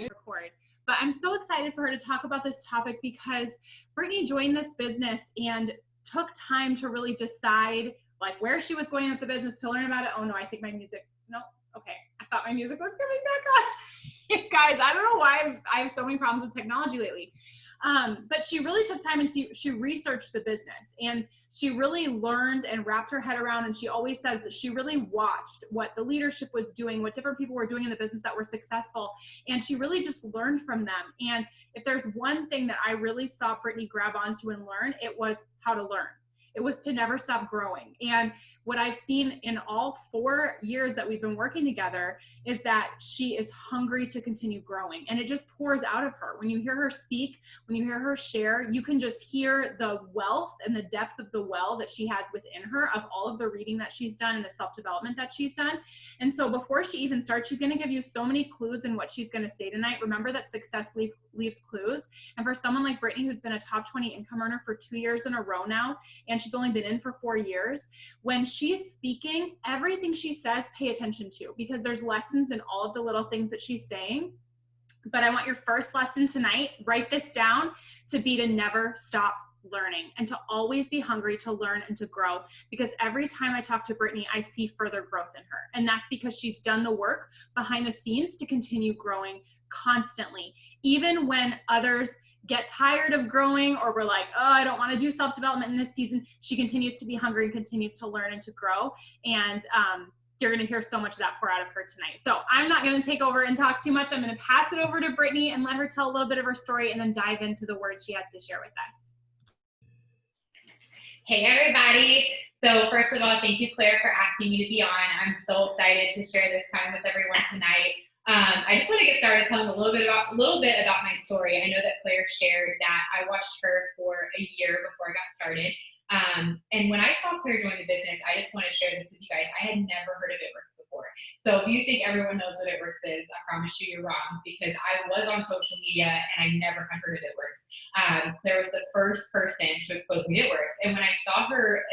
Record. But I'm so excited for her to talk about this topic because Brittani joined this business and took time to really decide like where she was going with the business, to learn about it. Oh no, I think my music, no, okay. I thought my music was coming back on. Guys, I don't know why I have so many problems with technology lately. But she really took time and she researched the business, and she really learned and wrapped her head around. And she always says that she really watched what the leadership was doing, what different people were doing in the business that were successful. And she really just learned from them. And if there's one thing that I really saw Brittani grab onto and learn, it was how to learn. It was to never stop growing. And what I've seen in all 4 years that we've been working together is that she is hungry to continue growing. And it just pours out of her. When you hear her speak, when you hear her share, you can just hear the wealth and the depth of the well that she has within her of all of the reading that she's done and the self-development that she's done. And so before she even starts, she's going to give you so many clues in what she's going to say tonight. Remember that success leaves clues. And for someone like Brittani, who's been a top 20 income earner for 2 years in a row now, and she's only been in for 4 years, when she's speaking, everything she says, pay attention to, because there's lessons in all of the little things that she's saying. But I want your first lesson tonight, write this down, to be to never stop learning and to always be hungry to learn and to grow, because every time I talk to Brittani, I see further growth in her. And that's because she's done the work behind the scenes to continue growing constantly. Even when others get tired of growing, or we're like, oh, I don't want to do self-development in this season, she continues to be hungry and continues to learn and to grow. And you're going to hear so much of that pour out of her tonight. So I'm not going to take over and talk too much. I'm going to pass it over to Brittani and let her tell a little bit of her story, and then dive into the word she has to share with us. Hey everybody. So first of all, thank you, Claire, for asking me to be on. I'm so excited to share this time with everyone tonight. I just want to get started telling a little bit about my story. I know that Claire shared that I watched her for a year before I got started. And when I saw Claire join the business, I just want to share this with you guys. I had never heard of ItWorks before. So if you think everyone knows what ItWorks is, I promise you you're wrong, because I was on social media and I never had heard of ItWorks. Claire was the first person to expose me to ItWorks. And when I saw her,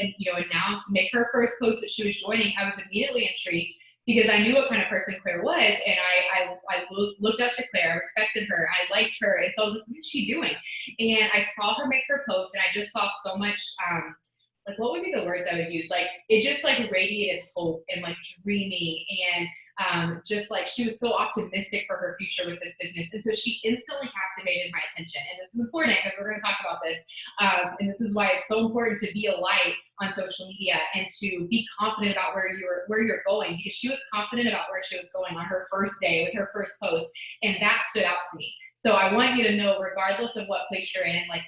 make her first post that she was joining, I was immediately intrigued, because I knew what kind of person Claire was, and I looked up to Claire, I respected her, I liked her, and so I was like, what is she doing? And I saw her make her post, and I just saw so much, like, what would be the words I would use? Like, it just like radiated hope and like dreaming, and just like she was so optimistic for her future with this business. And so she instantly captivated my attention. And this is important because we're going to talk about this. And this is why it's so important to be a light on social media and to be confident about where you're going, because she was confident about where she was going on her first day with her first post. And that stood out to me. So I want you to know, regardless of what place you're in, like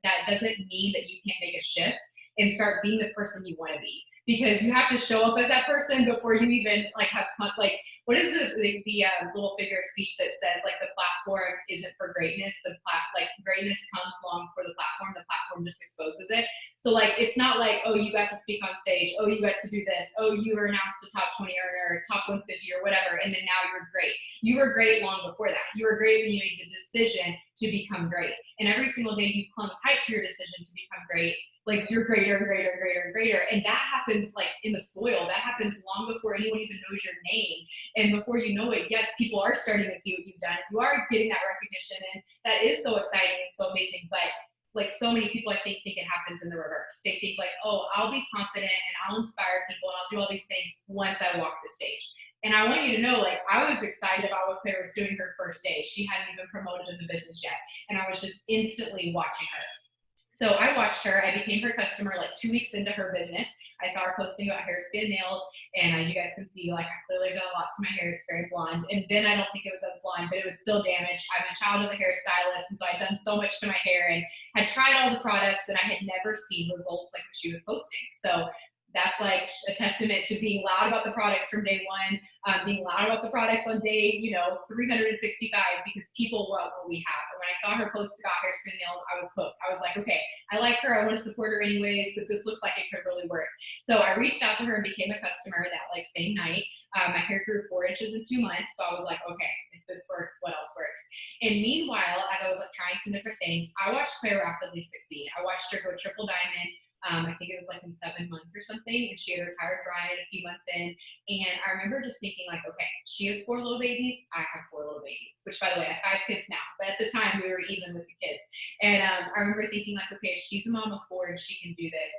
that doesn't mean that you can't make a shift and start being the person you want to be. Because you have to show up as that person before you even like have, like, what is the little figure of speech that says like the platform isn't for greatness, like greatness comes along for the platform just exposes it. So like, it's not like, oh, you got to speak on stage, oh, you got to do this, oh, you were announced a top 20 earner, top 150 or whatever, and then now you're great. You were great long before that. You were great when you made the decision to become great. And every single day you clung tight to your decision to become great, like you're greater and greater and greater and greater. And that happens like in the soil. That happens long before anyone even knows your name. And before you know it, yes, people are starting to see what you've done. You are getting that recognition, and that is so exciting and so amazing. But like so many people, I think it happens in the reverse. They think like, oh, I'll be confident and I'll inspire people and I'll do all these things once I walk the stage. And I want you to know, like, I was excited about what Claire was doing her first day. She hadn't even promoted in the business yet. And I was just instantly watching her. So I watched her. I became her customer like 2 weeks into her business. I saw her posting about hair, skin, nails, and as you guys can see, like I clearly done a lot to my hair. It's very blonde. And then I don't think it was as blonde, but it was still damaged. I'm a child of a hairstylist, and so I'd done so much to my hair and had tried all the products, and I had never seen results like what she was posting. So that's like a testament to being loud about the products from day one, being loud about the products on day, 365, because people want what we have. And when I saw her post about hair, skin, nails, I was hooked. I was like, okay, I like her. I want to support her anyways, but this looks like it could really work. So I reached out to her and became a customer that like same night. My hair grew 4 inches in 2 months. So I was like, okay, if this works, what else works? And meanwhile, as I was like trying some different things, I watched Claire rapidly succeed. I watched her go triple diamond. I think it was like in 7 months or something, and she had retired Brian a few months in. And I remember just thinking like, okay, she has 4 little babies, I have 4 little babies, which by the way, I have 5 kids now, but at the time we were even with the kids. And I remember thinking like, okay, if she's a mom of 4 and she can do this,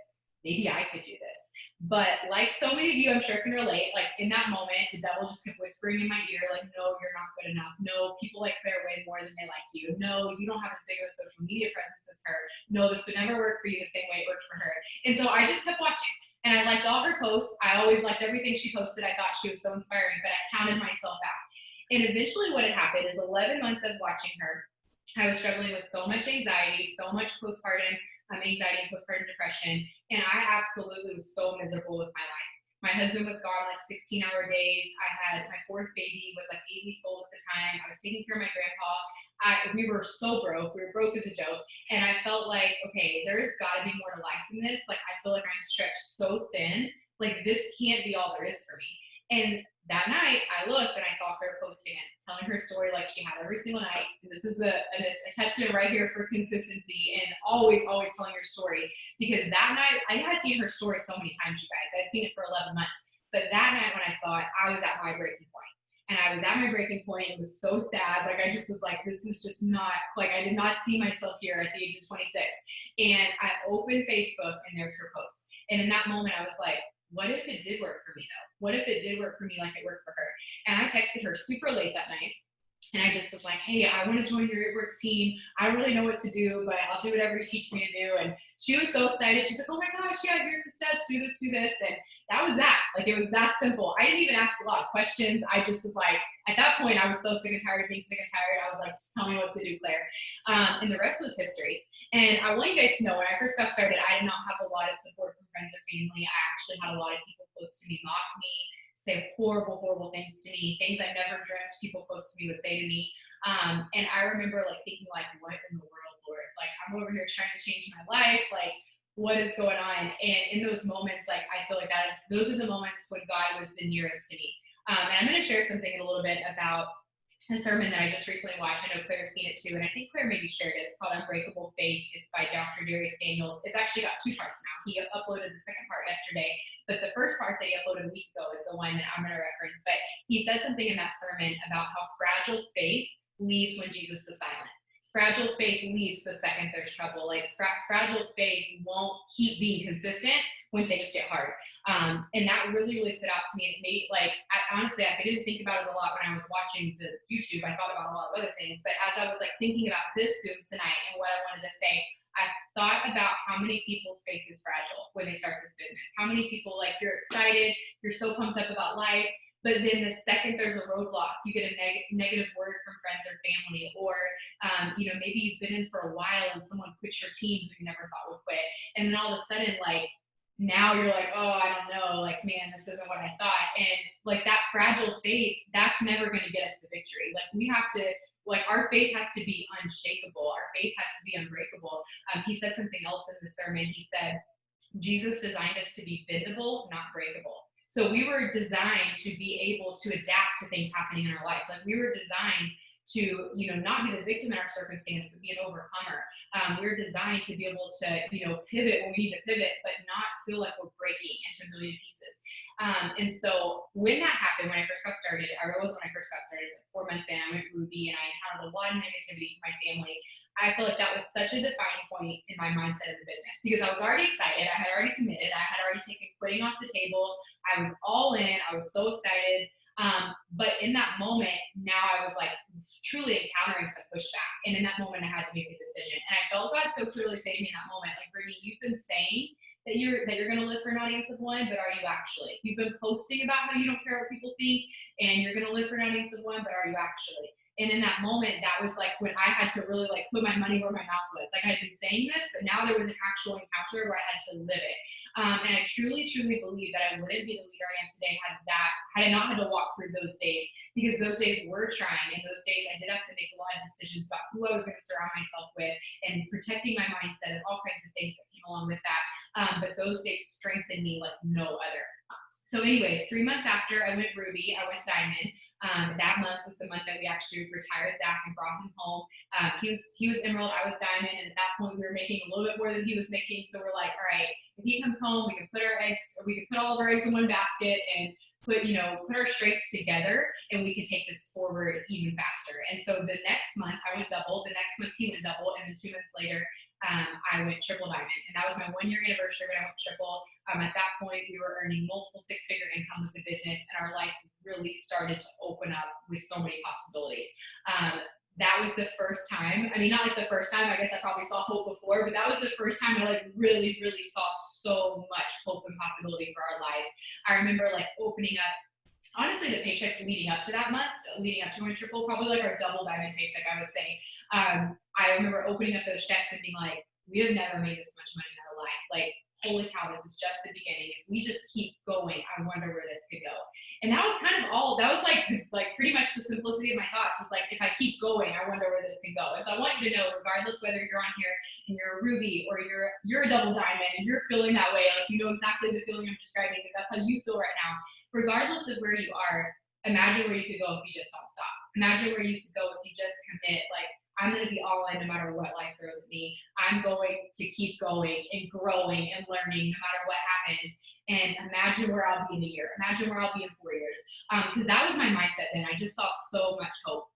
maybe I could do this. But like so many of you, I'm sure can relate, like in that moment, the devil just kept whispering in my ear, like, no, you're not good enough. No, people like Claire way more than they like you. No, you don't have as big of a social media presence as her. No, this would never work for you the same way it worked for her. And so I just kept watching. And I liked all her posts. I always liked everything she posted. I thought she was so inspiring, but I counted myself out. And eventually what had happened is 11 months of watching her, I was struggling with so much anxiety, so much postpartum anxiety and postpartum depression. And I absolutely was so miserable with my life. My husband was gone like 16-hour days. I had my 4th baby, was like 8 weeks old at the time. I was taking care of my grandpa. We were so broke. We were broke as a joke. And I felt like, okay, there's got to be more to life than this. Like, I feel like I'm stretched so thin. Like, this can't be all there is for me. And that night, I looked and I saw her posting it, telling her story like she had every single night. And this is a testament right here for consistency and always telling her story. Because that night, I had seen her story so many times, you guys. I had seen it for 11 months. But that night when I saw it, I was at my breaking point. And I was at my breaking point. It was so sad. Like, I just was like, this is just not, like, I did not see myself here at the age of 26. And I opened Facebook and there's her post. And in that moment, I was like, what if it did work for me though? What if it did work for me like it worked for her? And I texted her super late that night. And I just was like, hey, I want to join your It Works team. I don't really know what to do, but I'll do whatever you teach me to do. And she was so excited. She's like, oh my gosh, yeah, here's the steps, do this, do this. And that was that. Like, it was that simple. I didn't even ask a lot of questions. I just was like, at that point, I was so sick and tired of being sick and tired. I was like, just tell me what to do, Claire. And the rest was history. And I want you guys to know, when I first got started, I did not have a lot of support from friends or family. I actually had a lot of people close to me mock me, say horrible things to me, things I never dreamt people close to me would say to me. And I remember like thinking like, what in the world, Lord? Like, I'm over here trying to change my life. Like, what is going on? And in those moments, like, I feel like those are the moments when God was the nearest to me. And I'm going to share something in a little bit about a sermon that I just recently watched. I know Claire's seen it too, and I think Claire maybe shared it. It's called Unbreakable Faith. It's by Dr. Darius Daniels. It's actually got 2 parts now. He uploaded the second part yesterday, but the first part that he uploaded a week ago is the one that I'm going to reference. But he said something in that sermon about how fragile faith leaves when Jesus is silent. Fragile faith leaves the second there's trouble. Like, fragile faith won't keep being consistent when things get hard. And that really stood out to me. And it made, like, honestly, I didn't think about it a lot when I was watching the YouTube. I thought about a lot of other things. But as I was like thinking about this Zoom tonight and what I wanted to say, I thought about how many people's faith is fragile when they start this business. How many people, like, you're excited, you're so pumped up about life, but then the second there's a roadblock, you get a negative word from friends or family, or maybe you've been in for a while and someone quits your team who you never thought would quit, and then all of a sudden, like, now you're like, oh, I don't know, like, man, this isn't what I thought. And like, that fragile faith, that's never going to get us the victory. Like, we have to, like, our faith has to be unshakable. Our faith has to be unbreakable. He said something else in the sermon. He said, Jesus designed us to be bendable, not breakable. So we were designed to be able to adapt to things happening in our life. Like, we were designed to, not be the victim in our circumstance, but be an overcomer. We're designed to be able to, pivot when we need to pivot, but not feel like we're breaking into a million pieces. And so when that happened, when I first got started, it was like 4 months in, I went Ruby, and I encountered a lot of negativity from my family. I feel like that was such a defining point in my mindset of the business, because I was already excited. I had already committed. I had already taken quitting off the table. I was all in. I was so excited. But in that moment, now I was like truly encountering some pushback. And in that moment, I had to make a decision. And I felt God so clearly say to me in that moment, like, Brittany, you've been saying that you're going to live for an audience of 1, but are you actually? You've been posting about how you don't care what people think, and you're going to live for an audience of 1, but are you actually? And in that moment, that was like when I had to really like put my money where my mouth was. Like, I had been saying this, but now there was an actual encounter where I had to live it. And I truly believe that I wouldn't be the leader I am today had I not had to walk through those days, because those days were trying. And those days I did have to make a lot of decisions about who I was going to surround myself with and protecting my mindset and all kinds of things that came along with that. But those days strengthened me like no other. So anyways, 3 months after I went Ruby, I went Diamond. That month was the month that we actually retired Zach and brought him home. He was Emerald, I was Diamond, and at that point we were making a little bit more than he was making. So we're like, all right, if he comes home, we can put all of our eggs in one basket and put our strengths together, and we can take this forward even faster. And so the next month I went double, the next month he went double, and then 2 months later I went triple Diamond. And that was my 1 year anniversary when I went triple. At that point we were earning multiple six-figure incomes with the business, and our life really started to open up with so many possibilities. That was the first time, I mean, not like the first time, I guess I probably saw hope before, but that was the first time I like really, really saw so much hope and possibility for our lives. I remember like opening up, honestly, the paychecks leading up to that month, leading up to my triple, probably like our double Diamond paycheck, I would say. I remember opening up those checks and being like, we have never made this much money in our life. Like, holy cow, this is just the beginning. If we just keep going, I wonder where this could go. And that was kind of all, that was like pretty much the simplicity of my thoughts. Was like, if I keep going, I wonder where this can go. And so I want you to know, regardless whether you're on here and you're a Ruby or you're a double Diamond and you're feeling that way, like you know exactly the feeling I'm describing because that's how you feel right now. Regardless of where you are, imagine where you could go if you just don't stop. Imagine where you could go if you just commit. Like, I'm going to be all in no matter what life throws at me. I'm going to keep going and growing and learning no matter what happens. And imagine where I'll be in a year. Imagine where I'll be in 4 years. Because that was my mindset then. I just saw so much hope.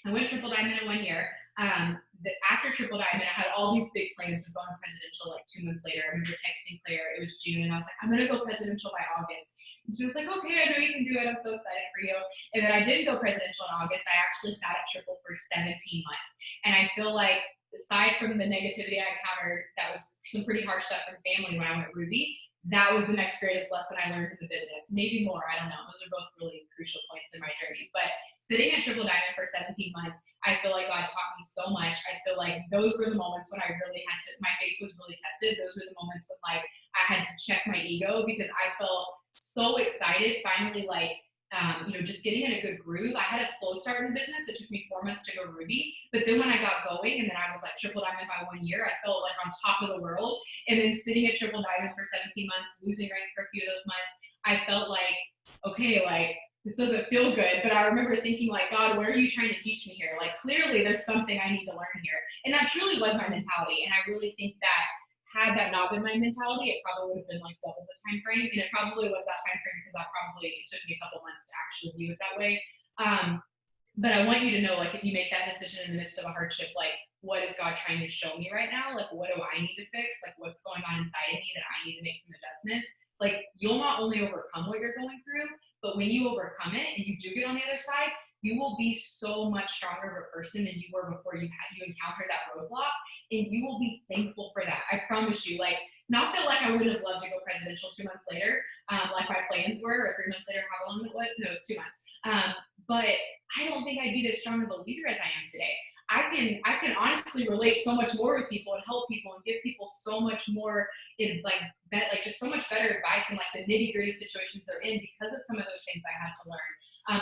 I went triple Diamond in 1 year. After triple Diamond, I had all these big plans of going presidential like 2 months later. I remember texting Claire. It was June. And I was like, I'm going to go presidential by August. And she was like, okay, I know you can do it. I'm so excited for you. And then I didn't go presidential in August. I actually sat at triple for 17 months. And I feel like, aside from the negativity I encountered, that was some pretty harsh stuff from family when I went Ruby, that was the next greatest lesson I learned in the business. Maybe more, I don't know. Those are both really crucial points in my journey. But sitting at triple Diamond for 17 months, I feel like God taught me so much. I feel like those were the moments when I really had to, my faith was really tested. Those were the moments when like I had to check my ego because I felt so excited finally, like, just getting in a good groove. I had a slow start in the business. It took me 4 months to go Ruby. But then when I got going and then I was like triple Diamond by 1 year, I felt like on top of the world. And then sitting at triple Diamond for 17 months, losing rank for a few of those months, I felt like, okay, like this doesn't feel good. But I remember thinking like, God, what are you trying to teach me here? Like clearly there's something I need to learn here. And that truly was my mentality. And I really think that had that not been my mentality, it probably would have been like double the time frame. And it probably was that time frame because it took me a couple months to actually view it that way. But I want you to know, like, if you make that decision in the midst of a hardship, like, what is God trying to show me right now? Like, what do I need to fix? Like, what's going on inside of me that I need to make some adjustments? Like, you'll not only overcome what you're going through, but when you overcome it and you do get on the other side, you will be so much stronger of a person than you were before you encountered that roadblock, and you will be thankful for that. I promise you. Like, not that like I wouldn't have loved to go presidential 2 months later, like my plans were, or 3 months later, how long it was? No, it was 2 months. But I don't think I'd be this strong of a leader as I am today. I can honestly relate so much more with people and help people and give people so much more in just so much better advice in like the nitty gritty situations they're in because of some of those things I had to learn.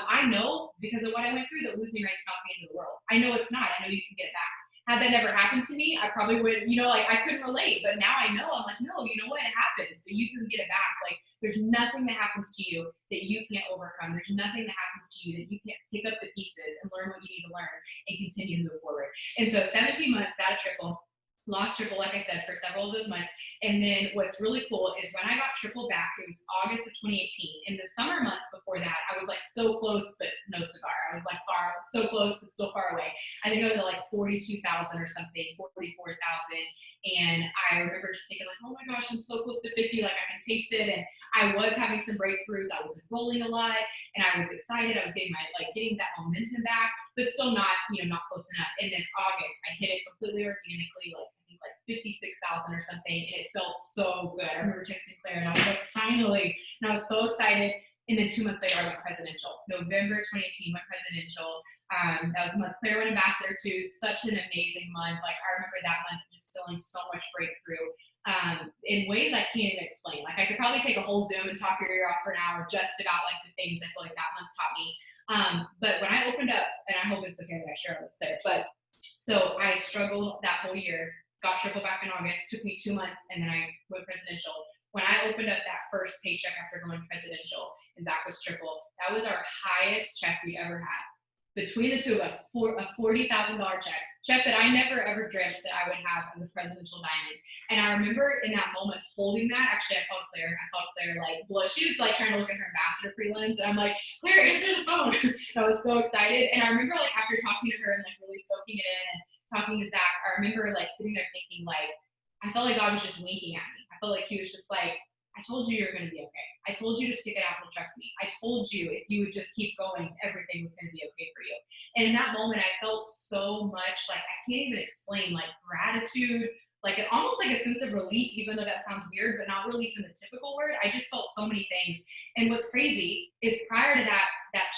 I know because of what I went through that losing rank's not the end of the world. I know it's not. I know you can get it back. Had that never happened to me, I probably would, I couldn't relate. But now I know, I'm like, no, you know what? It happens, but you can get it back. Like, there's nothing that happens to you that you can't overcome. There's nothing that happens to you that you can't pick up the pieces and learn what you need to learn and continue to move forward. And so 17 months at a triple, lost triple, like I said, for several of those months. And then what's really cool is when I got triple back, it was August of 2018. In the summer months before that, I was like so close, but no cigar. I was like so close, but still far away. I think I was at like 42,000 or something, 44,000. And I remember just thinking like, oh my gosh, I'm so close to 50. Like I can taste it. And I was having some breakthroughs. I was enrolling a lot and I was excited. I was getting that momentum back, but still not close enough. And then August, I hit it completely organically, like 56,000 or something, and it felt so good. I remember texting Claire and I was like, finally, and I was so excited. And then 2 months later, I went presidential. November 2018, went presidential. That was the month Claire went ambassador too. Such an amazing month. Like I remember that month just feeling so much breakthrough in ways I can't even explain. Like I could probably take a whole Zoom and talk your ear off for an hour just about like the things I feel like that month taught me. But when I opened up, and I hope it's okay that I share this there, but so I struggled that whole year. Got triple back in August, took me 2 months, and then I went presidential. When I opened up that first paycheck after going presidential and Zach was triple, that was our highest check we'd ever had. Between the two of us, for a $40,000 check that I never ever dreamt that I would have as a presidential diamond. And I remember in that moment holding that. Actually, I called Claire like, well, she was like trying to look at her ambassador prelims, and I'm like, Claire, answer the phone. I was so excited. And I remember like after talking to her and like really soaking it in and talking to Zach, I remember like sitting there thinking like, I felt like God was just winking at me. I felt like he was just like, I told you you're going to be okay. I told you to stick it out and trust me. I told you if you would just keep going, everything was going to be okay for you. And in that moment, I felt so much like, I can't even explain, like gratitude, like almost like a sense of relief, even though that sounds weird, but not relief in the typical word. I just felt so many things. And what's crazy is prior to that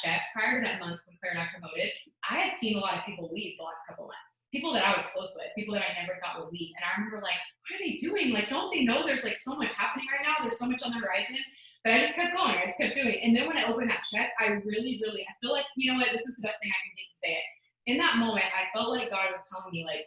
check, prior to that month when Claire and I promoted, I had seen a lot of people leave the last couple months. People that I was close with, people that I never thought would leave. And I remember like, what are they doing? Like, don't they know there's like so much happening right now? There's so much on the horizon. But I just kept going. I just kept doing it. And then when I opened that check, I really, I feel like, you know what, this is the best thing I can think to say it. In that moment, I felt like God was telling me like,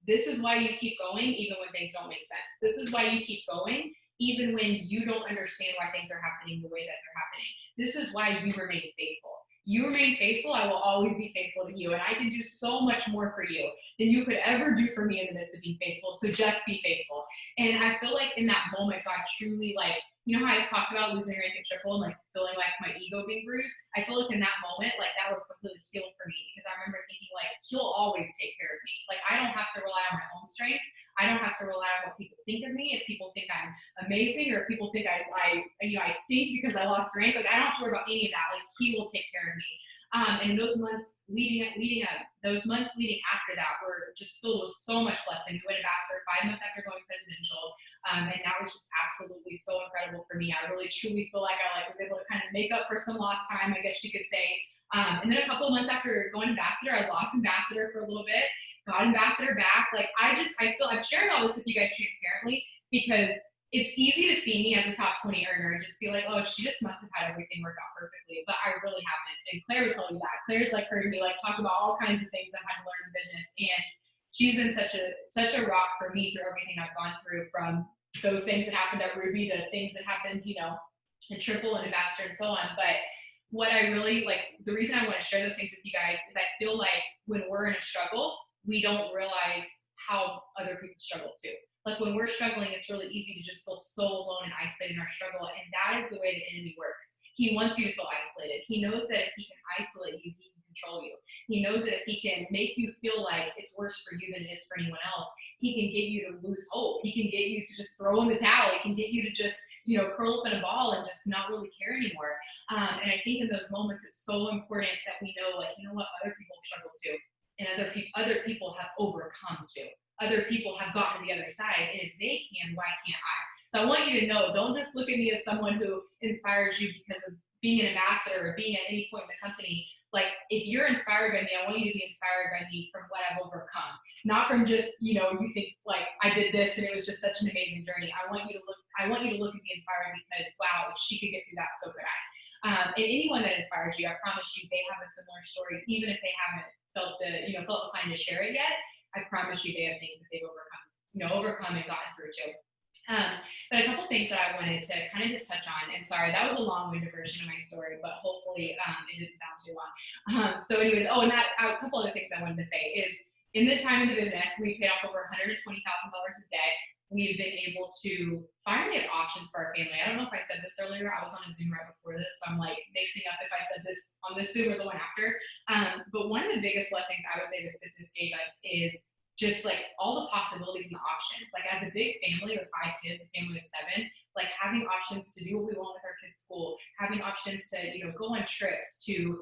this is why you keep going even when things don't make sense. This is why you keep going even when you don't understand why things are happening the way that they're happening. This is why you remain faithful. You remain faithful, I will always be faithful to you. And I can do so much more for you than you could ever do for me in the midst of being faithful. So just be faithful. And I feel like in that moment, God truly like, you know how I talked about losing rank at triple and like feeling like my ego being bruised? I feel like in that moment, like that was completely healed for me because I remember thinking like, he'll always take care of me. Like I don't have to rely on my own strength. I don't have to rely on what people think of me. If people think I'm amazing or if people think I stink because I lost rank, like I don't have to worry about any of that. Like he will take care of me. And those months leading up, those months leading after that were just filled with so much blessing. We went ambassador 5 months after going presidential, and that was just absolutely so incredible for me. I really truly feel like I was able to kind of make up for some lost time, I guess you could say. And then a couple of months after going ambassador, I lost ambassador for a little bit, got ambassador back. Like I feel I'm sharing all this with you guys transparently because it's easy to see me as a top 20 earner and just feel like, oh, she just must have had everything work out perfectly, but I really haven't. And Claire would tell you that. Claire's like heard me like talk about all kinds of things I had to learn in business, and she's been such a rock for me through everything I've gone through, from those things that happened at Ruby to things that happened, you know, in Triple and Ambassador and so on. But what I really like, the reason I want to share those things with you guys is I feel like when we're in a struggle, we don't realize how other people struggle too. Like when we're struggling, it's really easy to just feel so alone and isolated in our struggle. And that is the way the enemy works. He wants you to feel isolated. He knows that if he can isolate you, he can control you. He knows that if he can make you feel like it's worse for you than it is for anyone else, he can get you to lose hope. He can get you to just throw in the towel. He can get you to just, you know, curl up in a ball and just not really care anymore. And I think in those moments, it's so important that we know, like, you know what, other people struggle too. And other people have overcome too. Other people have gotten to the other side, and if they can, why can't I? So I want you to know, don't just look at me as someone who inspires you because of being an ambassador or being at any point in the company. Like, if you're inspired by me, I want you to be inspired by me from what I've overcome, not from just, you know, you think like I did this and it was just such an amazing journey. I want you to look and be inspired because, wow, if she could get through that, so could I. And anyone that inspires you, I promise you, they have a similar story, even if they haven't felt inclined to share it yet. I promise you they have things that they've overcome and gotten through too. But a couple things that I wanted to kind of just touch on, and sorry, that was a long-winded version of my story, but hopefully it didn't sound too long. So anyways, a couple other things I wanted to say is, in the time in the business, we paid off over $120,000 of debt. We've been able to finally have options for our family. I don't know if I said this earlier. I was on a Zoom right before this, so I'm like mixing up if I said this on this Zoom or the one after. But one of the biggest blessings I would say this business gave us is just like all the possibilities and the options. Like as a big family with 5 kids, a family of 7, like having options to do what we want with our kids' school, having options to, you know, go on trips, to,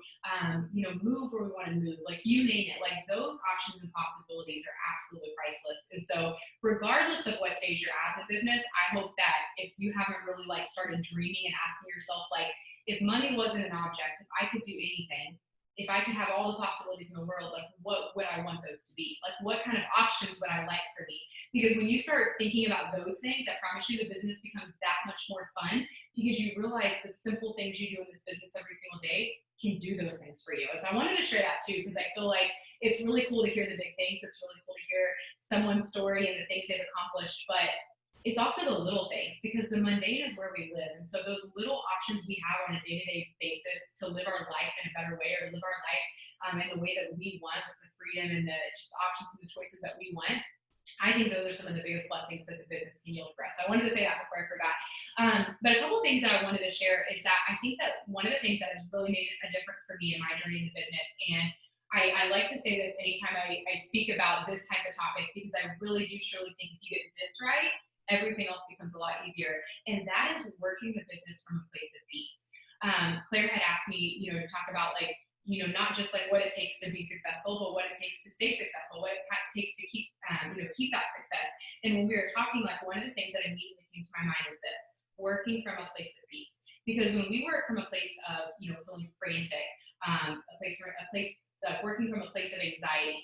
move where we want to move, like you name it, like those options and possibilities are absolutely priceless. And so regardless of what stage you're at in the business, I hope that if you haven't really like started dreaming and asking yourself, like, if money wasn't an object, if I could do anything, if I could have all the possibilities in the world, like what would I want those to be? Like what kind of options would I like for me? Because when you start thinking about those things, I promise you the business becomes that much more fun, because you realize the simple things you do in this business every single day can do those things for you. And so I wanted to share that too, because I feel like it's really cool to hear the big things. It's really cool to hear someone's story and the things they've accomplished. But it's also the little things, because the mundane is where we live. And so those little options we have on a day-to-day basis to live our life in a better way, or live our life in the way that we want, with the freedom and the just options and the choices that we want, I think those are some of the biggest blessings that the business can yield for us. So I wanted to say that before I forgot. But a couple of things that I wanted to share is that I think that one of the things that has really made a difference for me in my journey in the business, and I like to say this anytime I speak about this type of topic, because I really do truly think if you get this right, everything else becomes a lot easier. And that is working the business from a place of peace. Claire had asked me, to talk about like, not just like what it takes to be successful, but what it takes to stay successful, what it takes to keep, keep that success. And when we were talking, like one of the things that immediately came to my mind is this: working from a place of peace. Because when we work from a place of, feeling frantic, working from a place of anxiety,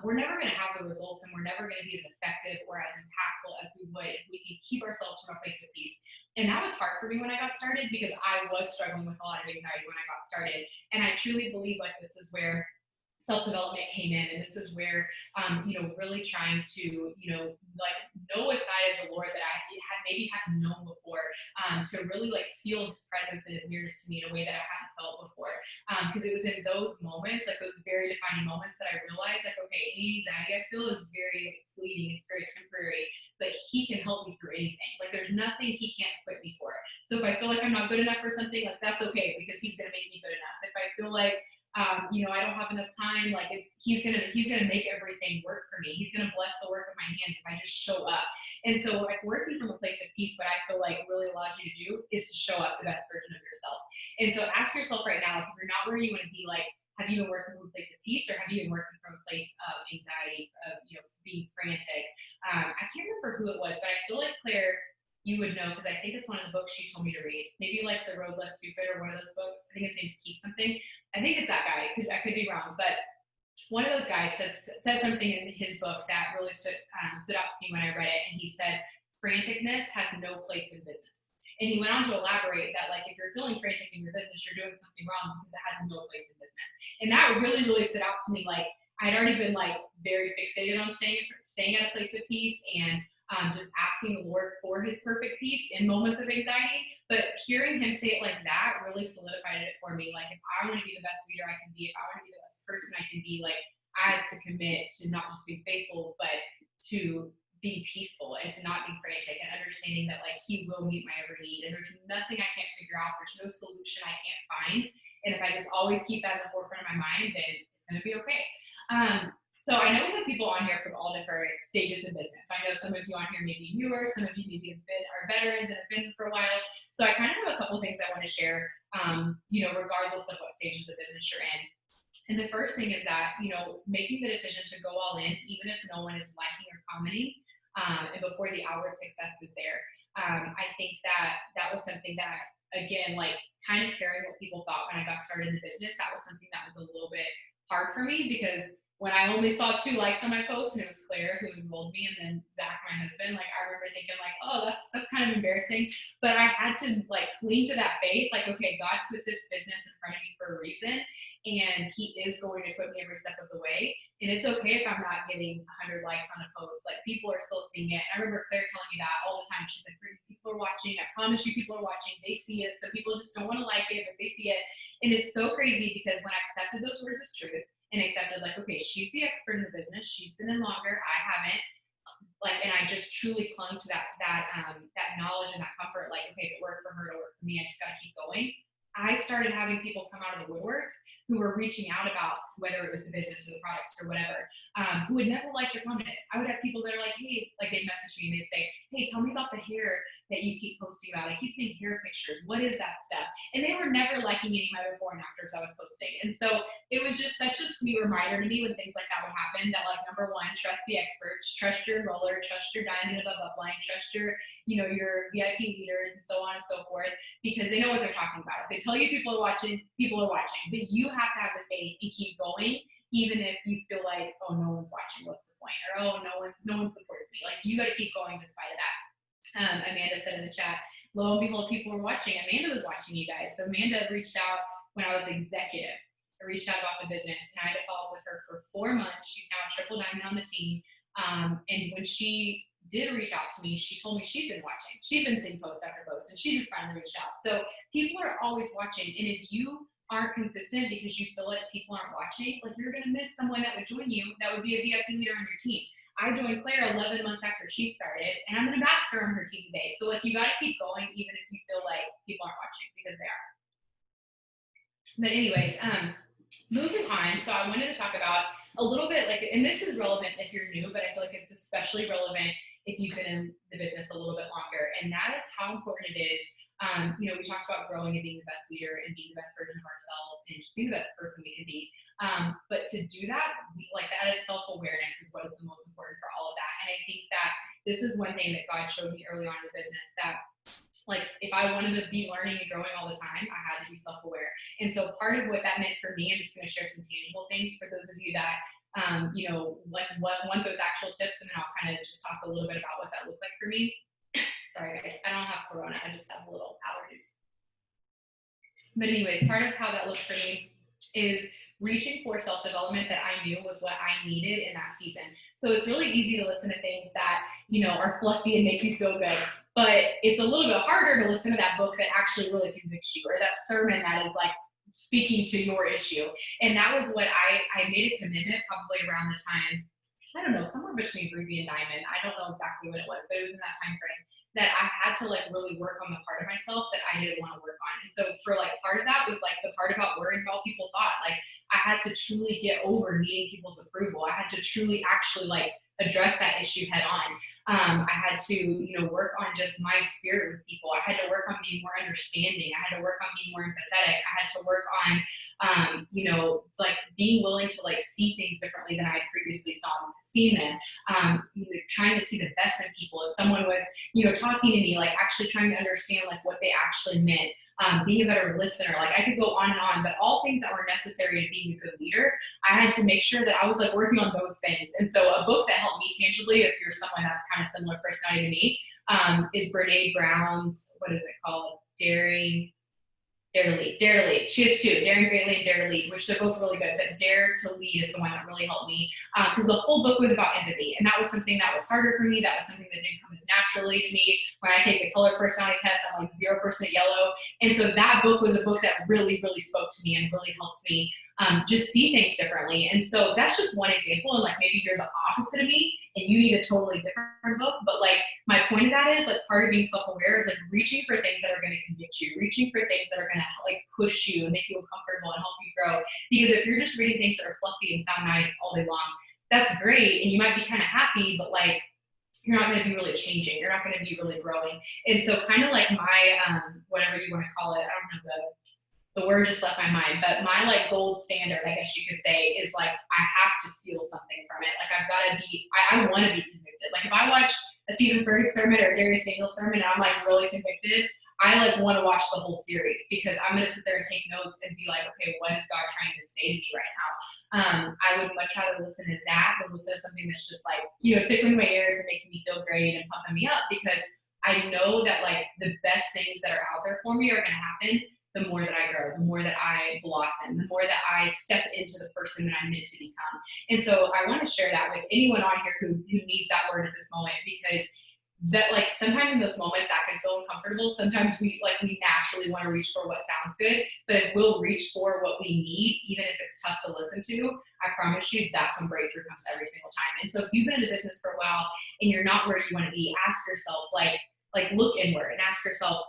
we're never going to have the results, and we're never going to be as effective or as impactful as we would if we could keep ourselves from a place of peace. And that was hard for me when I got started, because I was struggling with a lot of anxiety when I got started. And I truly believe like this is where self-development came in, and this is where really trying to like know a side of the Lord that I hadn't known before, to really like feel his presence and his nearness to me in a way that I hadn't felt before, because it was in those moments, like those very defining moments, that I realized like, okay, any anxiety I feel is very like, fleeting, it's very temporary, but he can help me through anything. Like there's nothing he can't equip me for. So if I feel like I'm not good enough for something, like that's okay, because he's gonna make me good enough. If I feel like I don't have enough time, like he's gonna make everything work for me. He's gonna bless the work of my hands if I just show up. And so like working from a place of peace, what I feel like really allows you to do is to show up the best version of yourself. And so ask yourself right now, if you're not where you want to be, like, have you been working from a place of peace, or have you been working from a place of anxiety, of being frantic? I can't remember who it was, but I feel like Claire, you would know, because I think it's one of the books she told me to read. Maybe like The Road Less Stupid, or one of those books. I think his name's Keith something. I think it's that guy. I could be wrong, but one of those guys said something in his book that really stood out to me when I read it. And he said, franticness has no place in business. And he went on to elaborate that, like, if you're feeling frantic in your business, you're doing something wrong, because it has no place in business. And that really, really stood out to me. Like, I'd already been like very fixated on staying at a place of peace, and just asking the Lord for his perfect peace in moments of anxiety. But hearing him say it like that really solidified it for me. Like, if I want to be the best leader I can be, if I want to be the best person I can be, like, I have to commit to not just be faithful, but to be peaceful, and to not be frantic, and understanding that like he will meet my every need, and there's nothing I can't figure out, there's no solution I can't find. And if I just always keep that in the forefront of my mind, then it's going to be okay. So I know we have people on here from all different stages in business. I know some of you on here may be newer, some of you maybe are veterans and have been for a while. So I kind of have a couple things I want to share, regardless of what stage of the business you're in. And the first thing is that, making the decision to go all in, even if no one is liking or commenting, and before the outward success is there. I think that was something that, again, like kind of caring what people thought when I got started in the business, that was something that was a little bit hard for me, because when I only saw 2 likes on my post, and it was Claire who enrolled me, and then Zach, my husband, like I remember thinking like, oh, that's kind of embarrassing. But I had to like cling to that faith, like, okay, God put this business in front of me for a reason, and he is going to equip me every step of the way. And it's okay if I'm not getting 100 likes on a post, like people are still seeing it. I remember Claire telling me that all the time. She's like, people are watching, I promise you people are watching, they see it. So people just don't want to like it, but they see it. And it's so crazy, because when I accepted those words as truth, and accepted like, okay, she's the expert in the business, she's been in longer, I haven't, like, and I just truly clung to that knowledge and that comfort, like, okay, if it worked for her, it'll work for me, I just gotta keep going. I started having people come out of the woodworks who were reaching out about whether it was the business or the products or whatever, who had never liked or commented. I would have people that are like, hey, like they'd message me and they'd say, hey, tell me about the hair that you keep posting about. I keep seeing hair pictures. What is that stuff? And they were never liking any of my before and afters I was posting. And so it was just such a sweet reminder to me when things like that would happen, that like, number one, trust the experts, trust your enroller, trust your diamond above upline, trust your VIP leaders, and so on and so forth, because they know what they're talking about. If they tell you people are watching, but you have to have the faith and keep going, even if you feel like, oh, no one's watching, what's the point? Or, oh, no one supports me. Like, you got to keep going despite of that. Amanda said in the chat, lo and behold, people were watching. Amanda was watching you guys. So Amanda reached out when I was executive. I reached out about the business, and I had to follow up with her for 4 months. She's now a triple diamond on the team. And when she did reach out to me, she told me she'd been watching. She'd been seeing post after post, and she just finally reached out. So people are always watching. And if you aren't consistent because you feel like people aren't watching, like you're going to miss someone that would join you that would be a VIP leader on your team. I joined Claire 11 months after she started, and I'm an ambassador on her team today. So like you got to keep going even if you feel like people aren't watching, because they are. But anyways, moving on. So I wanted to talk about a little bit, like, and this is relevant if you're new, but I feel like it's especially relevant if you've been in the business a little bit longer. And that is how important it is. You know, we talked about growing and being the best leader and being the best version of ourselves and just being the best person we can be. But to do that, like that is self-awareness is what is the most important for all of that. And I think that this is one thing that God showed me early on in the business, that like if I wanted to be learning and growing all the time, I had to be self-aware. And so part of what that meant for me, I'm just going to share some tangible things for those of you that you know, like want those actual tips, and then I'll kind of just talk a little bit about what that looked like for me. Sorry guys, I don't have corona, I just have a little allergies. But anyways, part of how that looked for me is reaching for self-development that I knew was what I needed in that season. So it's really easy to listen to things that, you know, are fluffy and make you feel good, but it's a little bit harder to listen to that book that actually really convicts you, or that sermon that is like speaking to your issue. And that was what I made a commitment probably around the time, I don't know, somewhere between Ruby and Diamond. I don't know exactly when it was, but it was in that time frame that I had to like really work on the part of myself that I didn't want to work on. And so for like part of that was like the part about worrying about what people thought. Like I had to truly get over needing people's approval. I had to truly actually like address that issue head on. I had to, you know, work on just my spirit with people. I had to work on being more understanding. I had to work on being more empathetic. I had to work on, you know, like being willing to like see things differently than I had previously seen them. You know, trying to see the best in people. If someone was, you know, talking to me, like actually trying to understand like what they actually meant. Being a better listener, like I could go on, but all things that were necessary to being a good leader, I had to make sure that I was like working on those things. And so a book that helped me tangibly, if you're someone that's kind of similar personality to me, is Brene Brown's, what is it called? Dare to Lead. She has two, Daring Greatly and Dare to Lead, which they're both really good, but Dare to Lead is the one that really helped me, because the whole book was about empathy, and that was something that was harder for me. That was something that didn't come as naturally to me. When I take the color personality test, I'm like 0% yellow, and so that book was a book that really, really spoke to me and really helped me just see things differently. And so that's just one example, and like maybe you're the opposite of me and you need a totally different book, but like my point of that is like part of being self-aware is like reaching for things that are going to convict you, reaching for things that are going to like push you and make you comfortable and help you grow. Because if you're just reading things that are fluffy and sound nice all day long, that's great, and you might be kind of happy, but like you're not going to be really changing. You're not going to be really growing. And so kind of like my, whatever you want to call it, I don't know, the word just left my mind, but my like gold standard, I guess you could say, is like, I have to feel something from it. Like I've got to be, I want to be convicted. Like if I watch a Stephen Furtick sermon or a Darius Daniels sermon and I'm like really convicted, I like want to watch the whole series, because I'm going to sit there and take notes and be like, okay, what is God trying to say to me right now? I would much rather listen to that than listen to something that's just like, you know, tickling my ears and making me feel great and pumping me up, because I know that like the best things that are out there for me are going to happen the more that I grow, the more that I blossom, the more that I step into the person that I'm meant to become. And so I want to share that with anyone on here who needs that word at this moment, because that like sometimes in those moments that can feel uncomfortable. Sometimes we naturally want to reach for what sounds good, but if we'll reach for what we need, even if it's tough to listen to, I promise you that's when breakthrough comes every single time. And so if you've been in the business for a while and you're not where you want to be, ask yourself, like look inward and ask yourself,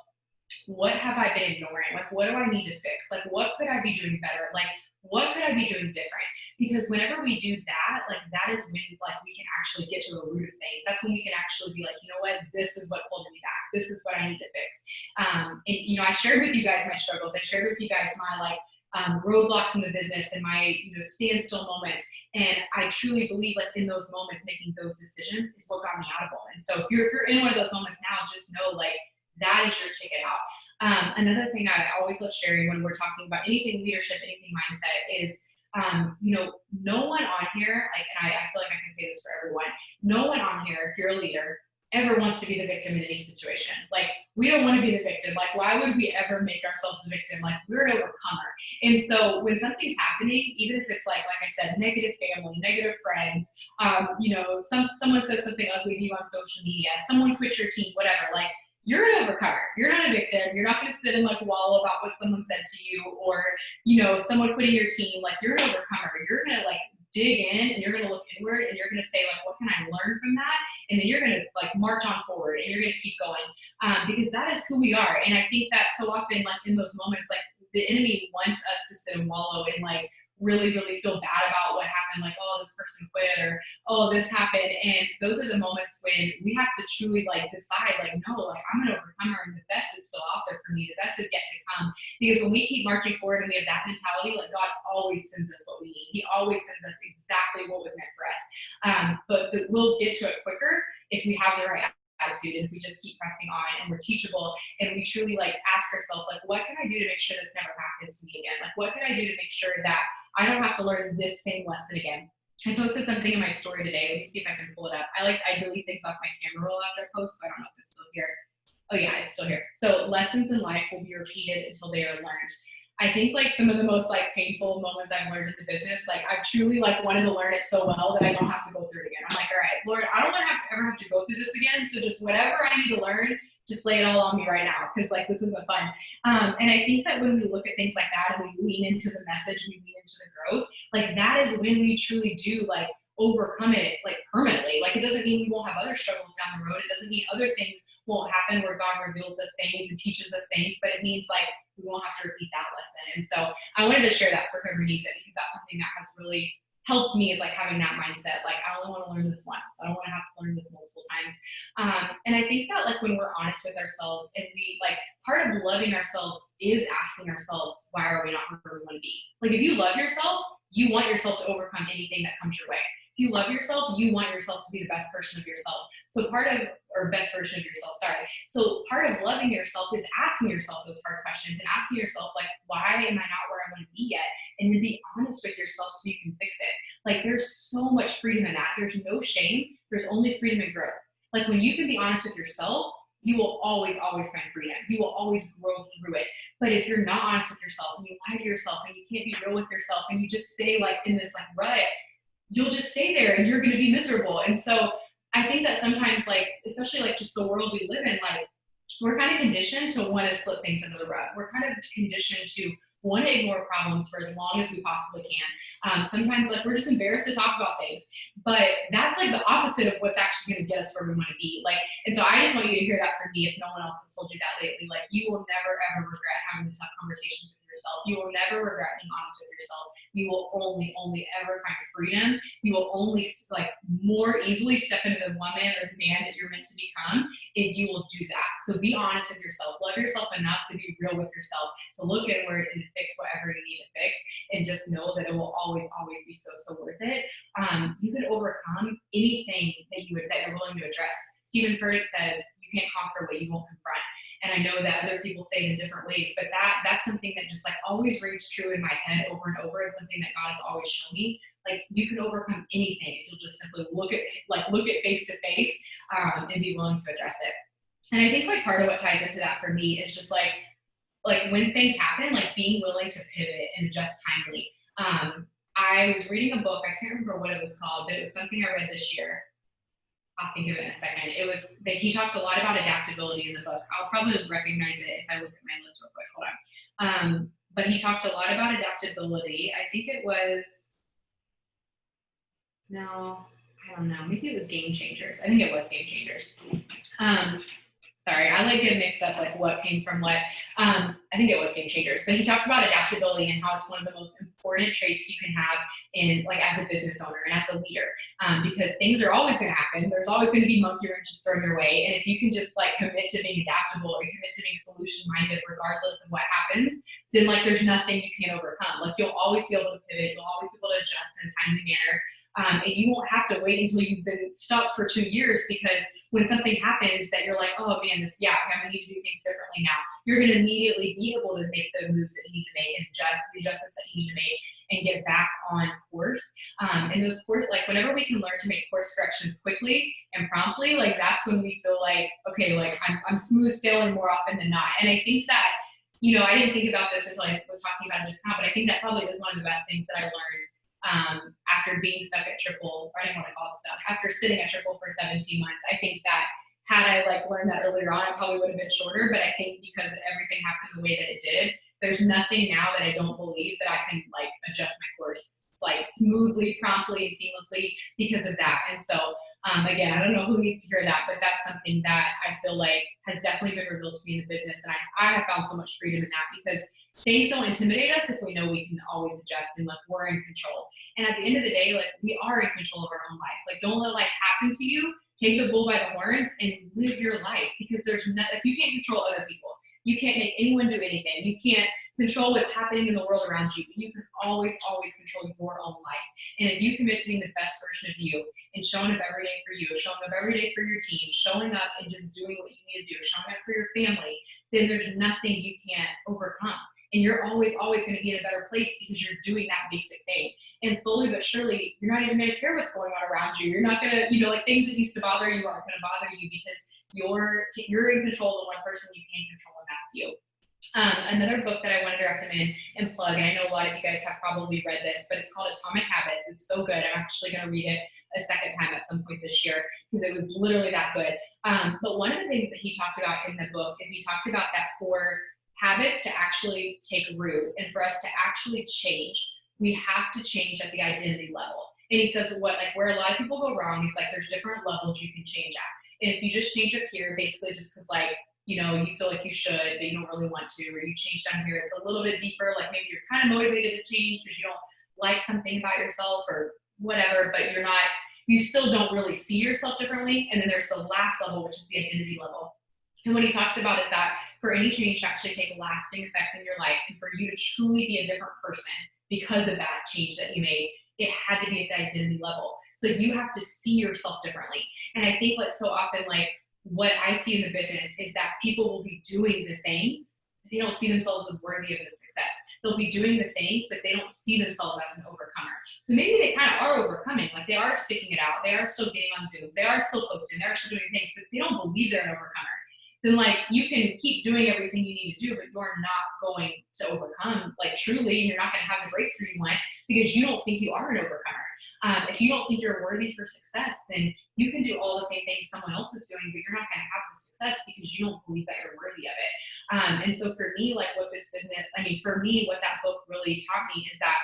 what have I been ignoring? Like, what do I need to fix? Like, what could I be doing better? Like, what could I be doing different? Because whenever we do that, like, that is when, like, we can actually get to the root of things. That's when we can actually be like, you know what, this is what's holding me back. This is what I need to fix. And, you know, I shared with you guys my struggles. I shared with you guys my, like, roadblocks in the business and my, you know, standstill moments. And I truly believe, like, in those moments, making those decisions is what got me out of them. And so if you're in one of those moments now, just know, like, that is your ticket out. Another thing I always love sharing when we're talking about anything leadership, anything mindset is, you know, no one on here, like, and I feel like I can say this for everyone, no one on here, if you're a leader, ever wants to be the victim in any situation. Like, we don't want to be the victim. Like, why would we ever make ourselves the victim? Like, we're an overcomer. And so when something's happening, even if it's like I said, negative family, negative friends, you know, someone says something ugly to you on social media, someone quit your team, whatever, like, you're an overcomer. You're not a victim. You're not going to sit and like wallow about what someone said to you, or, you know, someone quitting your team. Like, you're an overcomer. You're going to like dig in, and you're going to look inward, and you're going to say like, what can I learn from that? And then you're going to like march on forward, and you're going to keep going, because that is who we are. And I think that so often, like in those moments, like the enemy wants us to sit and wallow and like really, really feel bad about what happened. Like, oh, this person quit, or oh, this happened. And those are the moments when we have to truly like decide, like, no, like I'm an overcomer, and the best is still out there for me. The best is yet to come. Because when we keep marching forward and we have that mentality, like God always sends us what we need. He always sends us exactly what was meant for us. But we'll get to it quicker if we have the right attitude, and if we just keep pressing on, and we're teachable, and we truly like ask ourselves, like, what can I do to make sure this never happens to me again? Like, what can I do to make sure that I don't have to learn this same lesson again? I posted something in my story today. Let me see if I can pull it up. I delete things off my camera roll after I post, so I don't know if it's still here. Oh yeah, it's still here. So lessons in life will be repeated until they are learned. I think like some of the most like painful moments I've learned in the business, like I've truly like wanted to learn it so well that I don't have to go through it again. I'm like, all right, Lord, I don't want to ever have to go through this again. So just whatever I need to learn, just lay it all on me right now, because like this isn't fun. And I think that when we look at things like that and we lean into the message, we lean into the growth, like that is when we truly do like overcome it like permanently. Like, it doesn't mean we won't have other struggles down the road. It doesn't mean other things won't happen where God reveals us things and teaches us things, but it means like we won't have to repeat that lesson. And so I wanted to share that for whoever needs it, because that's something that has really helped me, is like having that mindset. Like, I only want to learn this once. I don't want to have to learn this multiple times. And I think that like when we're honest with ourselves, and we like, part of loving ourselves is asking ourselves, why are we not where we want to be? Like, if you love yourself, you want yourself to overcome anything that comes your way. If you love yourself, you want yourself to be the best version of yourself. So best version of yourself, sorry. So part of loving yourself is asking yourself those hard questions, and asking yourself, like, why am I not where I want to be yet? And then be honest with yourself so you can fix it. Like, there's so much freedom in that. There's no shame. There's only freedom and growth. Like, when you can be honest with yourself, you will always, always find freedom. You will always grow through it. But if you're not honest with yourself, and you lie to yourself, and you can't be real with yourself, and you just stay like in this like rut, you'll just stay there, and you're going to be miserable. And so I think that sometimes, like, especially like just the world we live in, like, we're kind of conditioned to want to slip things into the rug. We're kind of conditioned to want to ignore problems for as long as we possibly can. Sometimes like we're just embarrassed to talk about things, but that's like the opposite of what's actually going to get us where we want to be. Like, and so I just want you to hear that from me, if no one else has told you that lately. Like, you will never ever regret having the tough conversations with yourself. You will never regret being honest with yourself. You will only ever find freedom. You will only like more easily step into the woman or the man that you're meant to become if you will do that. So be honest with yourself. Love yourself enough to be real with yourself, to look inward and fix whatever you need to fix, and just know that it will always, always be so worth it. You can overcome anything that you're willing to address. Stephen Furtick says, you can't conquer what you won't confront. And I know that other people say it in different ways, but that's something that just like always rings true in my head over and over. It's something that God has always shown me. Like, you can overcome anything if you'll just simply look at face to face, and be willing to address it. And I think like part of what ties into that for me is just like when things happen, like being willing to pivot and adjust timely. I was reading a book, I can't remember what it was called, but it was something I read this year. I'll think of it in a second. It was that he talked a lot about adaptability in the book. I'll probably recognize it if I look at my list real quick. Hold on. But he talked a lot about adaptability. I think it was, no, I don't know. Maybe it was Game Changers. I think it was Game Changers. Sorry, I like get mixed up like what came from what. I think it was Game Changers, but he talked about adaptability and how it's one of the most important traits you can have in like as a business owner and as a leader, because things are always going to happen. There's always going to be monkey wrenches thrown your way, and if you can just like commit to being adaptable or commit to being solution minded regardless of what happens, then like there's nothing you can't overcome. Like, you'll always be able to pivot. You'll always be able to adjust in a timely manner. And you won't have to wait until you've been stuck for 2 years, because when something happens that you're like, oh man, I'm gonna need to do things differently now, you're gonna immediately be able to make the moves that you need to make and adjust the adjustments that you need to make. and get back on course. And those course, like whenever we can learn to make course corrections quickly and promptly, like that's when we feel like, okay, like I'm smooth sailing more often than not. And I think that, you know, I didn't think about this until I was talking about it just now, but I think that probably is one of the best things that I learned after being stuck at Triple, or I don't want to call it stuck, after sitting at Triple for 17 months. I think that had I like learned that earlier on, I probably would have been shorter, but I think because everything happened the way that it did, there's nothing now that I don't believe that I can like adjust my course like smoothly, promptly, and seamlessly because of that. And so again, I don't know who needs to hear that, but that's something that I feel like has definitely been revealed to me in the business. And I have found so much freedom in that because things don't intimidate us if we know we can always adjust and like we're in control. And at the end of the day, like we are in control of our own life. Like don't let life happen to you. Take the bull by the horns and live your life, because there's if you can't control other people, you can't make anyone do anything. You can't control what's happening in the world around you, but you can always, always control your own life. And if you commit to being the best version of you and showing up every day for you, showing up every day for your team, showing up and just doing what you need to do, showing up for your family, then there's nothing you can't overcome. And you're always, always going to be in a better place because you're doing that basic thing. And slowly but surely, you're not even going to care what's going on around you. You're not going to, you know, like things that used to bother you aren't going to bother you because you're in control of the one person you can control, and that's you. Another book that I wanted to recommend and plug, and I know a lot of you guys have probably read this, but it's called Atomic Habits. It's so good. I'm actually going to read it a second time at some point this year because it was literally that good. But one of the things that he talked about in the book is he talked about that for habits to actually take root and for us to actually change, we have to change at the identity level. And he says where a lot of people go wrong is like there's different levels you can change at. And if you just change up here, basically just because like, you know, you feel like you should, but you don't really want to, or you change down here, it's a little bit deeper, like maybe you're kind of motivated to change because you don't like something about yourself or whatever, but you still don't really see yourself differently. And then there's the last level, which is the identity level. And what he talks about is that for any change to actually take a lasting effect in your life and for you to truly be a different person because of that change that you made, it had to be at the identity level. So you have to see yourself differently. And I think like so often, like what I see in the business is that people will be doing the things, but they don't see themselves as worthy of the success. They'll be doing the things, but they don't see themselves as an overcomer. So maybe they kind of are overcoming, like they are sticking it out. They are still getting on Zooms. They are still posting. They're still doing things, but they don't believe they're an overcomer. Then like you can keep doing everything you need to do, but you're not going to overcome like truly, and you're not going to have the breakthrough you want because you don't think you are an overcomer. If you don't think you're worthy for success, then you can do all the same things someone else is doing, but you're not going to have the success because you don't believe that you're worthy of it. And so for me, like what this business, for me, what that book really taught me is that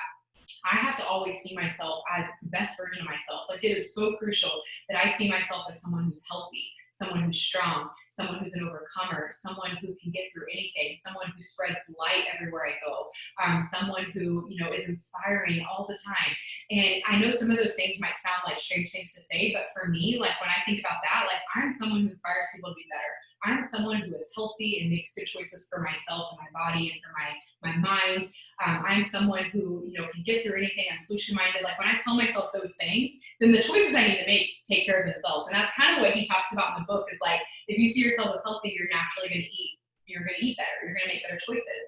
I have to always see myself as the best version of myself. Like it is so crucial that I see myself as someone who's healthy, someone who's strong, someone who's an overcomer, someone who can get through anything, someone who spreads light everywhere I go, someone who, you know, is inspiring all the time. And I know some of those things might sound like strange things to say, but for me, like when I think about that, like I'm someone who inspires people to be better. I'm someone who is healthy and makes good choices for myself and my body and for my mind. I'm someone who, you know, can get through anything. I'm solution-minded. Like when I tell myself those things, then the choices I need to make take care of themselves. And that's kind of what he talks about in the book is like, if you see yourself as healthy, you're naturally going to eat. You're going to eat better. You're going to make better choices.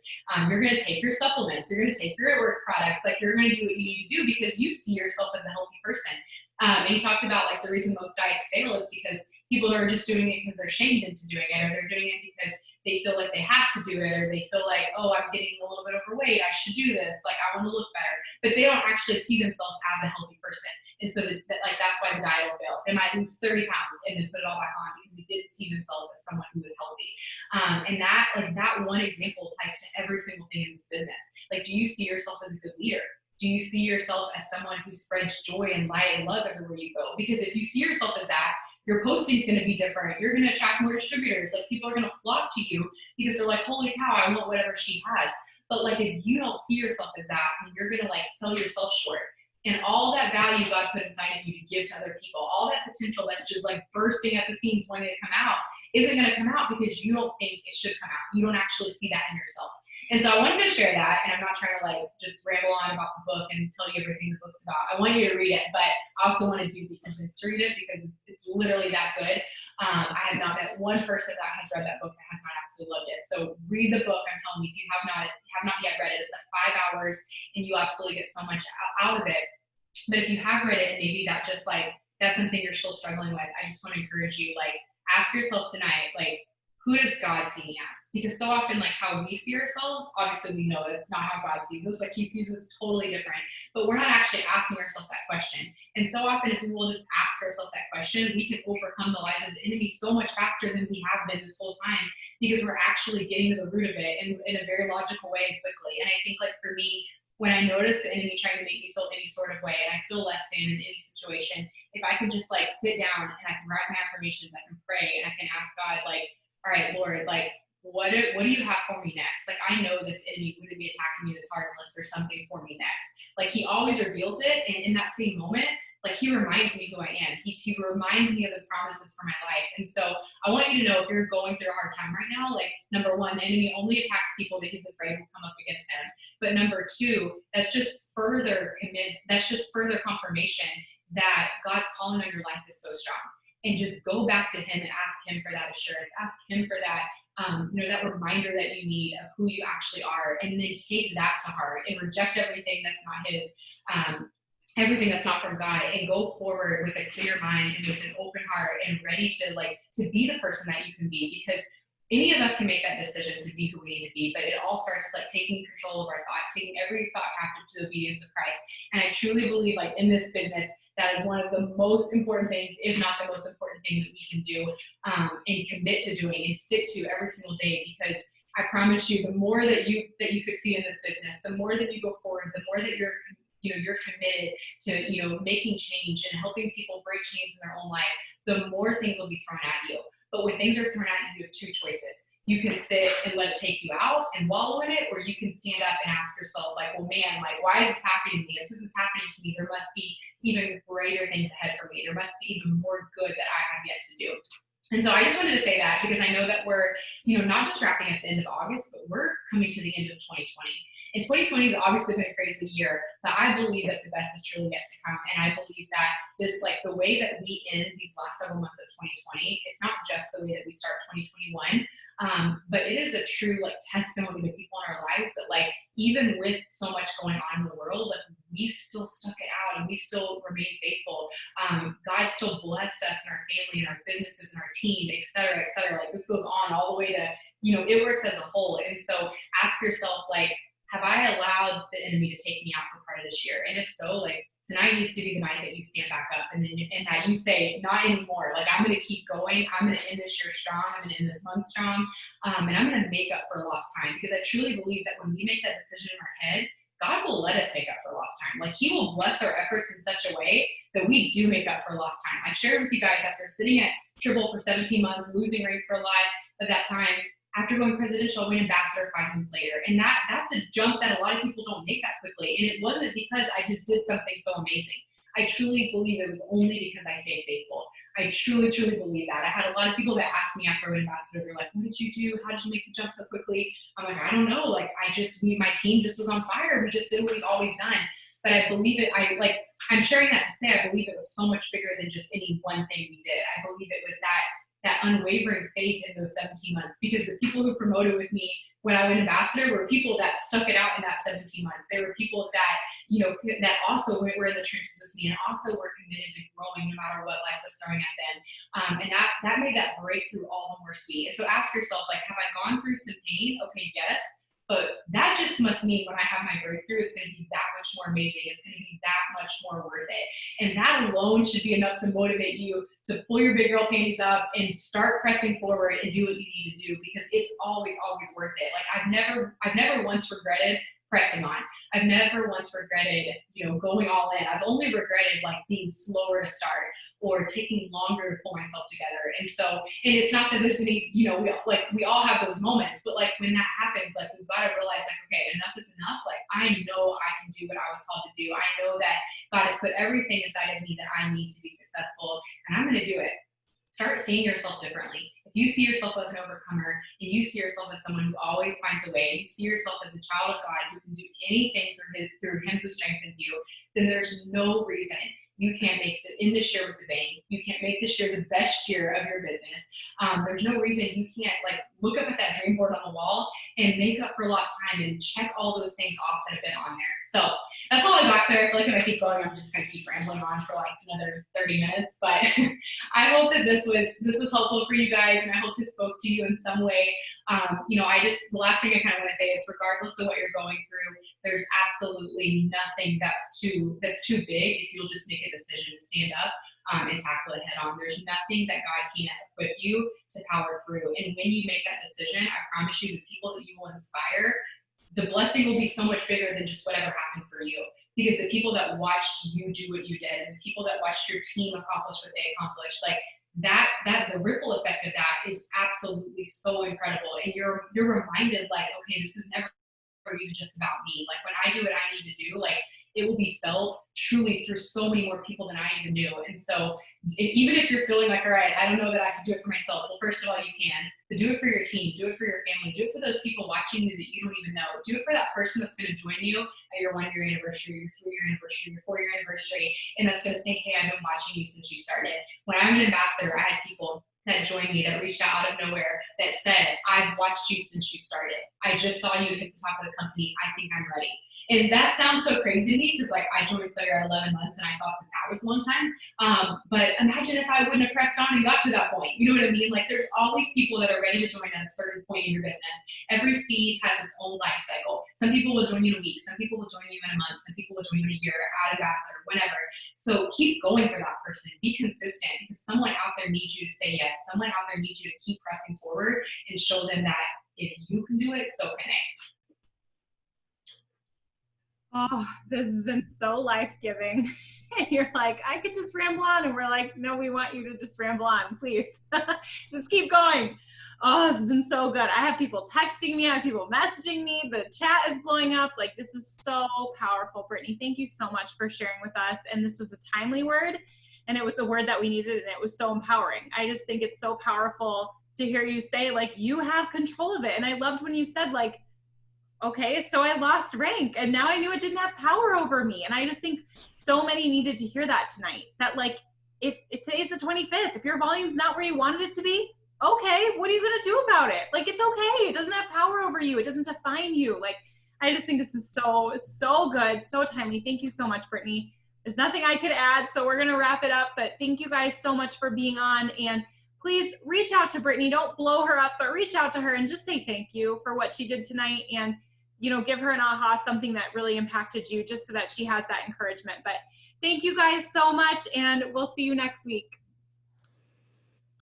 You're going to take your supplements. You're going to take your It Works products. Like you're going to do what you need to do because you see yourself as a healthy person. And he talked about like the reason most diets fail is because people are just doing it because they're shamed into doing it, or they're doing it because they feel like they have to do it, or they feel like, oh, I'm getting a little bit overweight, I should do this, like I want to look better. But they don't actually see themselves as a healthy person. And so that's why the diet will fail. They might lose 30 pounds and then put it all back on because they didn't see themselves as someone who was healthy. And that one example applies to every single thing in this business. Like, do you see yourself as a good leader? Do you see yourself as someone who spreads joy and light and love everywhere you go? Because if you see yourself as that, your posting is going to be different. You're going to attract more distributors. Like people are going to flock to you because they're like, holy cow, I want whatever she has. But like, if you don't see yourself as that, then you're going to like sell yourself short. And all that value God put inside of you to give to other people, all that potential that's just like bursting at the seams wanting to come out, isn't going to come out because you don't think it should come out. You don't actually see that in yourself. And so I wanted to share that, and I'm not trying to like just ramble on about the book and tell you everything the book's about. I want you to read it, but I also wanted you to be convinced to read it because it's literally that good. I have not met one person that has read that book that has not absolutely loved it. So read the book. I'm telling you, if you have not yet read it, it's like 5 hours and you absolutely get so much out of it. But if you have read it and maybe that just like, that's something you're still struggling with, I just want to encourage you, like, ask yourself tonight, like, who does God see me as? Because so often, like, how we see ourselves, obviously we know that's not how God sees us. Like, he sees us totally different, but we're not actually asking ourselves that question. And so often, if we will just ask ourselves that question, we can overcome the lies of the enemy so much faster than we have been this whole time, because we're actually getting to the root of it in a very logical way and quickly. And I think, like, for me, when I notice the enemy trying to make me feel any sort of way and I feel less than in any situation, if I can just like sit down and I can write my affirmations, I can pray and I can ask God, like, all right, Lord, like, what do you have for me next? Like, I know that the enemy wouldn't be attacking me this hard unless there's something for me next. Like, he always reveals it. And in that same moment, like, he reminds me who I am. He reminds me of his promises for my life. And so I want you to know, if you're going through a hard time right now, like, number one, the enemy only attacks people that he's afraid will come up against him. But number two, that's just further confirmation that God's calling on your life is so strong. And just go back to him and ask him for that assurance. Ask him for that, that reminder that you need of who you actually are. And then take that to heart and reject everything that's not his, everything that's not from God, and go forward with a clear mind and with an open heart and ready to be the person that you can be. Because any of us can make that decision to be who we need to be, but it all starts with like taking control of our thoughts, taking every thought captive to the obedience of Christ. And I truly believe, like, in this business, that is one of the most important things, if not the most important thing that we can do, and commit to doing and stick to every single day. Because I promise you, the more that you succeed in this business, the more that you go forward, the more that you're committed to, making change and helping people break chains in their own life, the more things will be thrown at you. But when things are thrown at you, you have two choices. You can sit and let it take you out and wallow in it, or you can stand up and ask yourself, like, well, man, like, why is this happening to me? If this is happening to me, there must be even greater things ahead for me. There must be even more good that I have yet to do. And so I just wanted to say that, because I know that we're, not just wrapping at the end of August, but we're coming to the end of 2020. And 2020 has obviously been a crazy year, but I believe that the best is truly yet to come. And I believe that this, like, the way that we end these last several months of 2020, it's not just the way that we start 2021, but it is a true, like, testimony to people in our lives that, like, even with so much going on in the world, like, we still stuck it out and we still remain faithful. God still blessed us and our family and our businesses and our team, et cetera, et cetera. Like, this goes on all the way to, it works as a whole. And so ask yourself, like, have I allowed the enemy to take me out for part of this year? And if so, like, tonight needs to be the night that you stand back up and that you say, not anymore. Like, I'm going to keep going. I'm going to end this year strong. I'm going to end this month strong. And I'm going to make up for lost time, because I truly believe that when we make that decision in our head, God will let us make up for lost time. Like, he will bless our efforts in such a way that we do make up for lost time. I shared with you guys, after sitting at Triple for 17 months, losing rank for a lot of that time, after going presidential, I went ambassador 5 months later. And that's a jump that a lot of people don't make that quickly. And it wasn't because I just did something so amazing. I truly believe it was only because I stayed faithful. I truly, truly believe that. I had a lot of people that asked me after I went ambassador, they're like, what did you do? How did you make the jump so quickly? I'm like, I don't know. Like, my team just was on fire. We just did what we've always done. But I believe it, I'm sharing that to say, I believe it was so much bigger than just any one thing we did. I believe it was that unwavering faith in those 17 months, because the people who promoted with me when I went ambassador were people that stuck it out in that 17 months. They were people that, that also were in the trenches with me and also were committed to growing no matter what life was throwing at them. And that made that breakthrough all the more sweet. And so ask yourself, like, have I gone through some pain? Okay, yes. But that just must mean when I have my breakthrough, it's going to be that much more amazing. It's going to be that much more worth it. And that alone should be enough to motivate you to pull your big girl panties up and start pressing forward and do what you need to do, because it's always, always worth it. Like, I've never once regretted pressing on. I've never once regretted, going all in. I've only regretted, like, being slower to start or taking longer to pull myself together. And it's not that there's any, we all have those moments, but, like, when that happens, like, we've got to realize, like, okay, enough is enough. Like, I know I can do what I was called to do. I know that God has put everything inside of me that I need to be successful, and I'm going to do it. Start seeing yourself differently. If you see yourself as an overcomer and you see yourself as someone who always finds a way, you see yourself as a child of God who can do anything through him who strengthens you, then there's no reason you can't make in this year with the bank. You can't make this year the best year of your business. There's no reason you can't like look up at that dream board on the wall and make up for lost time and check all those things off that have been on there. So that's all I got there. I feel like if I keep going, I'm just gonna keep rambling on for like another 30 minutes. But I hope that this was helpful for you guys, and I hope this spoke to you in some way. You know, the last thing I kind of want to say is, regardless of what you're going through, there's absolutely nothing that's too big if you'll just make a decision to stand up and tackle it head on. There's nothing that God can't equip you to power through. And when you make that decision, I promise you, the people that you will inspire, the blessing will be so much bigger than just whatever happened for you. Because the people that watched you do what you did, and the people that watched your team accomplish what they accomplished, like that the ripple effect of that is absolutely so incredible. And you're reminded, like, okay, this is never even just about me. Like, when I do what I need to do, like, it will be felt truly through so many more people than I even knew. And so even if you're feeling like, all right, I don't know that I can do it for myself. Well, first of all, you can, but do it for your team, do it for your family, do it for those people watching you that you don't even know. Do it for that person that's going to join you at your 1-year anniversary, your 3-year anniversary, your 4-year anniversary, and that's going to say, hey, I've been watching you since you started. When I'm an ambassador, I had people that joined me, that reached out of nowhere, that said, I've watched you since you started. I just saw you hit the top of the company. I think I'm ready. And that sounds so crazy to me, because like I joined Claire at 11 months and I thought that was a long time. But imagine if I wouldn't have pressed on and got to that point. You know what I mean? Like, there's always people that are ready to join at a certain point in your business. Every seed has its own life cycle. Some people will join you in a week. Some people will join you in a month. Some people will join you in a year, at ambassador, whenever. So keep going for that person. Be consistent, because someone out there needs you to say yes. Someone out there needs you to keep pressing forward and show them that if you can do it, so can they. Oh, this has been so life-giving. And you're like, I could just ramble on. And we're like, no, we want you to just ramble on, please. Just keep going. Oh, this has been so good. I have people texting me. I have people messaging me. The chat is blowing up. Like, this is so powerful. Brittani, thank you so much for sharing with us. And this was a timely word, and it was a word that we needed, and it was so empowering. I just think it's so powerful to hear you say, like, you have control of it. And I loved when you said, like, okay, so I lost rank and now I knew it didn't have power over me. And I just think so many needed to hear that tonight, that like, if today's the 25th, if your volume's not where you wanted it to be, okay, what are you going to do about it? Like, it's okay. It doesn't have power over you. It doesn't define you. Like, I just think this is so good, so timely. Thank you so much, Brittani. There's nothing I could add, so we're going to wrap it up, but thank you guys so much for being on. And please reach out to Brittani. Don't blow her up, but reach out to her and just say thank you for what she did tonight, and, you know, give her an aha, something that really impacted you, just so that she has that encouragement. But thank you guys so much, and we'll see you next week.